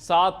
7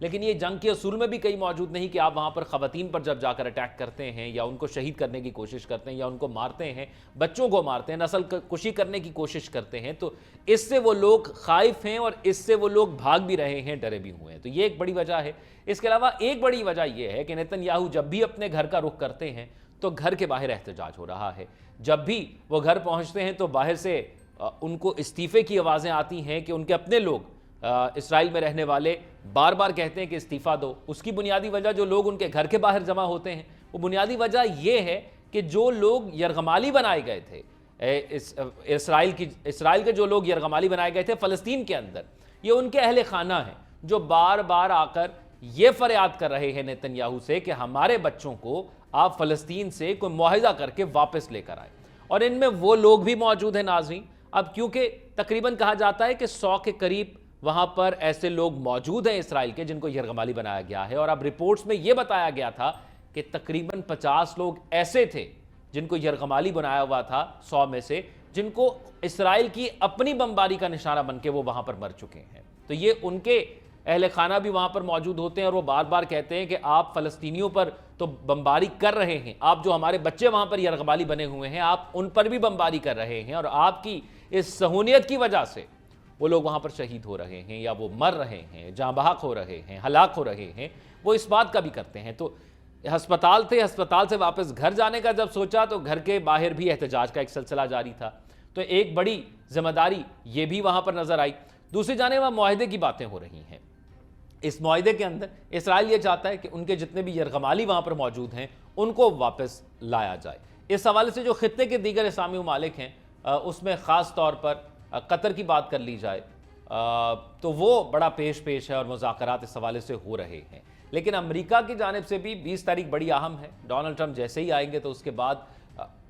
لیکن یہ جنگ کے اصول میں بھی کہیں موجود نہیں کہ آپ وہاں پر خواتین پر جب جا کر اٹیک کرتے ہیں یا ان کو شہید کرنے کی کوشش کرتے ہیں یا ان کو مارتے ہیں، بچوں کو مارتے ہیں، نسل کشی کرنے کی کوشش کرتے ہیں، تو اس سے وہ لوگ خائف ہیں اور اس سے وہ لوگ بھاگ بھی رہے ہیں، ڈرے بھی ہوئے ہیں۔ تو یہ ایک بڑی وجہ ہے۔ اس کے علاوہ ایک بڑی وجہ یہ ہے کہ نیتن یاہو جب بھی اپنے گھر کا رخ کرتے ہیں تو گھر کے باہر احتجاج ہو رہا ہے۔ جب بھی وہ گھر پہنچتے ہیں تو باہر سے ان کو استعفے کی آوازیں آتی ہیں کہ ان کے اپنے لوگ اسرائیل میں رہنے والے بار بار کہتے ہیں کہ استعفیٰ دو۔ اس کی بنیادی وجہ جو لوگ ان کے گھر کے باہر جمع ہوتے ہیں، وہ بنیادی وجہ یہ ہے کہ جو لوگ یرغمالی بنائے گئے تھے، اسرائیل کے جو لوگ یرغمالی بنائے گئے تھے فلسطین کے اندر، یہ ان کے اہل خانہ ہیں جو بار بار آ کر یہ فریاد کر رہے ہیں نیتن یاہو سے کہ ہمارے بچوں کو آپ فلسطین سے کوئی معاہدہ کر کے واپس لے کر آئیں۔ اور ان میں وہ لوگ بھی موجود ہیں ناظرین۔ اب کیونکہ تقریباً کہا جاتا ہے کہ 100 کے قریب وہاں پر ایسے لوگ موجود ہیں اسرائیل کے جن کو یرغمالی بنایا گیا ہے، اور اب رپورٹس میں یہ بتایا گیا تھا کہ تقریباً 50 لوگ ایسے تھے جن کو یرغمالی بنایا ہوا تھا 100 میں سے، جن کو اسرائیل کی اپنی بمباری کا نشانہ بن کے وہ وہاں پر مر چکے ہیں۔ تو یہ ان کے اہل خانہ بھی وہاں پر موجود ہوتے ہیں اور وہ بار بار کہتے ہیں کہ آپ فلسطینیوں پر تو بمباری کر رہے ہیں، آپ جو ہمارے بچے وہاں پر یرغمالی بنے ہوئے ہیں آپ ان پر بھی بمباری کر رہے ہیں، اور آپ کی اس صہیونیت کی وجہ سے وہ لوگ وہاں پر شہید ہو رہے ہیں یا وہ مر رہے ہیں، جاں بحق ہو رہے ہیں، ہلاک ہو رہے ہیں۔ وہ اس بات کا بھی کرتے ہیں۔ تو ہسپتال تھے، ہسپتال سے واپس گھر جانے کا جب سوچا تو گھر کے باہر بھی احتجاج کا ایک سلسلہ جاری تھا۔ تو ایک بڑی ذمہ داری یہ بھی وہاں پر نظر آئی۔ دوسری جانب وہاں معاہدے کی باتیں ہو رہی ہیں۔ اس معاہدے کے اندر اسرائیل یہ چاہتا ہے کہ ان کے جتنے بھی یرغمالی وہاں پر موجود ہیں ان کو واپس لایا جائے۔ اس حوالے سے جو خطے کے دیگر اسلامی ممالک ہیں اس میں خاص طور پر قطر کی بات کر لی جائے تو وہ بڑا پیش ہے اور مذاکرات اس حوالے سے ہو رہے ہیں۔ لیکن امریکہ کی جانب سے بھی 20 تاریخ بڑی اہم ہے۔ ڈونلڈ ٹرمپ جیسے ہی آئیں گے تو اس کے بعد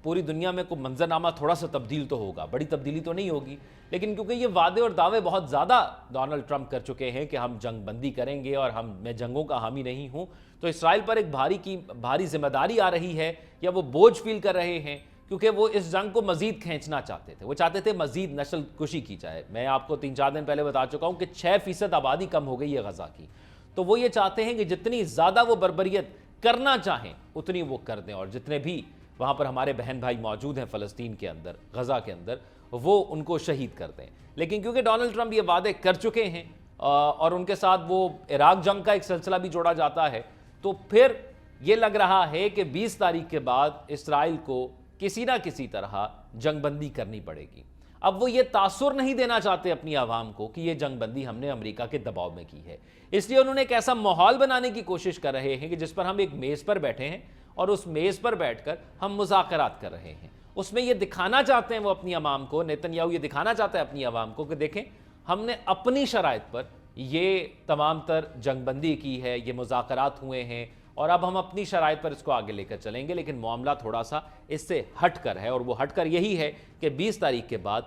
پوری دنیا میں کوئی منظرنامہ تھوڑا سا تبدیل تو ہوگا، بڑی تبدیلی تو نہیں ہوگی، لیکن کیونکہ یہ وعدے اور دعوے بہت زیادہ ڈونلڈ ٹرمپ کر چکے ہیں کہ ہم جنگ بندی کریں گے اور میں جنگوں کا حامی نہیں ہوں، تو اسرائیل پر ایک بھاری ذمہ داری آ رہی ہے یا وہ بوجھ فیل کر رہے ہیں، کیونکہ وہ اس جنگ کو مزید کھینچنا چاہتے تھے۔ وہ چاہتے تھے مزید نسل کشی کی جائے۔ میں آپ کو 3-4 دن پہلے بتا چکا ہوں کہ 6% آبادی کم ہو گئی ہے غزہ کی۔ تو وہ یہ چاہتے ہیں کہ جتنی زیادہ وہ بربریت کرنا چاہیں اتنی وہ کر دیں، اور جتنے بھی وہاں پر ہمارے بہن بھائی موجود ہیں فلسطین کے اندر، غزہ کے اندر، وہ ان کو شہید کر دیں۔ لیکن کیونکہ ڈونلڈ ٹرمپ یہ وعدے کر چکے ہیں اور ان کے ساتھ وہ عراق جنگ کا ایک سلسلہ بھی جوڑا جاتا ہے، تو پھر یہ لگ رہا ہے کہ 20 تاریخ کے بعد اسرائیل کو کسی نہ کسی طرح جنگ بندی کرنی پڑے گی۔ اب وہ یہ تاثر نہیں دینا چاہتے اپنی عوام کو کہ یہ جنگ بندی ہم نے امریکہ کے دباؤ میں کی ہے، اس لیے انہوں نے ایک ایسا ماحول بنانے کی کوشش کر رہے ہیں کہ جس پر ہم ایک میز پر بیٹھے ہیں اور اس میز پر بیٹھ کر ہم مذاکرات کر رہے ہیں۔ اس میں یہ دکھانا چاہتے ہیں وہ اپنی عوام کو، نیتن یاہو یہ دکھانا چاہتا ہے اپنی عوام کو کہ دیکھیں ہم نے اپنی شرائط پر یہ تمام تر جنگ بندی کی ہے، یہ مذاکرات ہوئے ہیں، اور اب ہم اپنی شرائط پر اس کو آگے لے کر چلیں گے، لیکن معاملہ تھوڑا سا اس سے ہٹ کر ہے، اور وہ ہٹ کر یہی ہے کہ 20 تاریخ کے بعد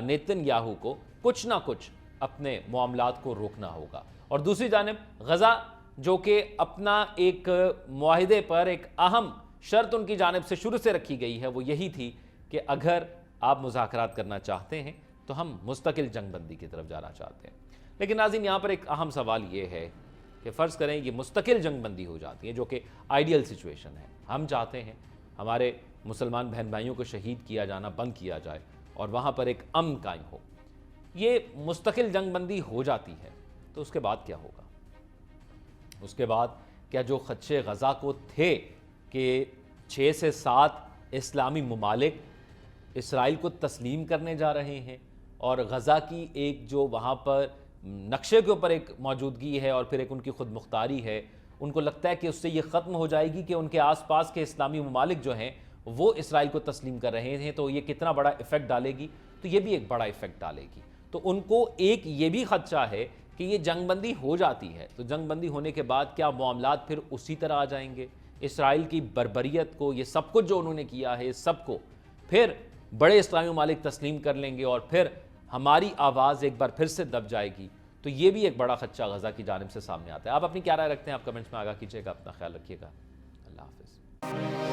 نیتن یاہو کو کچھ نہ کچھ اپنے معاملات کو روکنا ہوگا۔ اور دوسری جانب غزہ جو کہ اپنا ایک معاہدے پر ایک اہم شرط ان کی جانب سے شروع سے رکھی گئی ہے، وہ یہی تھی کہ اگر آپ مذاکرات کرنا چاہتے ہیں تو ہم مستقل جنگ بندی کی طرف جانا چاہتے ہیں۔ لیکن ناظرین یہاں پر ایک اہم سوال یہ ہے کہ فرض کریں یہ مستقل جنگ بندی ہو جاتی ہے، جو کہ آئیڈیل سچویشن ہے، ہم چاہتے ہیں ہمارے مسلمان بہن بھائیوں کو شہید کیا جانا بند کیا جائے اور وہاں پر ایک امن قائم ہو، یہ مستقل جنگ بندی ہو جاتی ہے تو اس کے بعد کیا ہوگا؟ اس کے بعد کیا جو خدشے غزہ کو تھے کہ 6 سے 7 اسلامی ممالک اسرائیل کو تسلیم کرنے جا رہے ہیں، اور غزہ کی ایک جو وہاں پر نقشے کے اوپر ایک موجودگی ہے اور پھر ایک ان کی خود مختاری ہے، ان کو لگتا ہے کہ اس سے یہ ختم ہو جائے گی کہ ان کے آس پاس کے اسلامی ممالک جو ہیں وہ اسرائیل کو تسلیم کر رہے ہیں، تو یہ کتنا بڑا ایفیکٹ ڈالے گی؟ تو یہ بھی ایک بڑا ایفیکٹ ڈالے گی۔ تو ان کو ایک یہ بھی خدشہ ہے کہ یہ جنگ بندی ہو جاتی ہے تو جنگ بندی ہونے کے بعد کیا معاملات پھر اسی طرح آ جائیں گے؟ اسرائیل کی بربریت کو، یہ سب کچھ جو انہوں نے کیا ہے، اس سب کو پھر بڑے اسلامی ممالک تسلیم کر لیں گے اور پھر ہماری آواز ایک بار پھر سے دب جائے گی۔ تو یہ بھی ایک بڑا خدشہ غزہ کی جانب سے سامنے آتا ہے۔ آپ اپنی کیا رائے رکھتے ہیں؟ آپ کمنٹس میں آگاہ کیجیے گا۔ اپنا خیال رکھیے گا۔ اللہ حافظ۔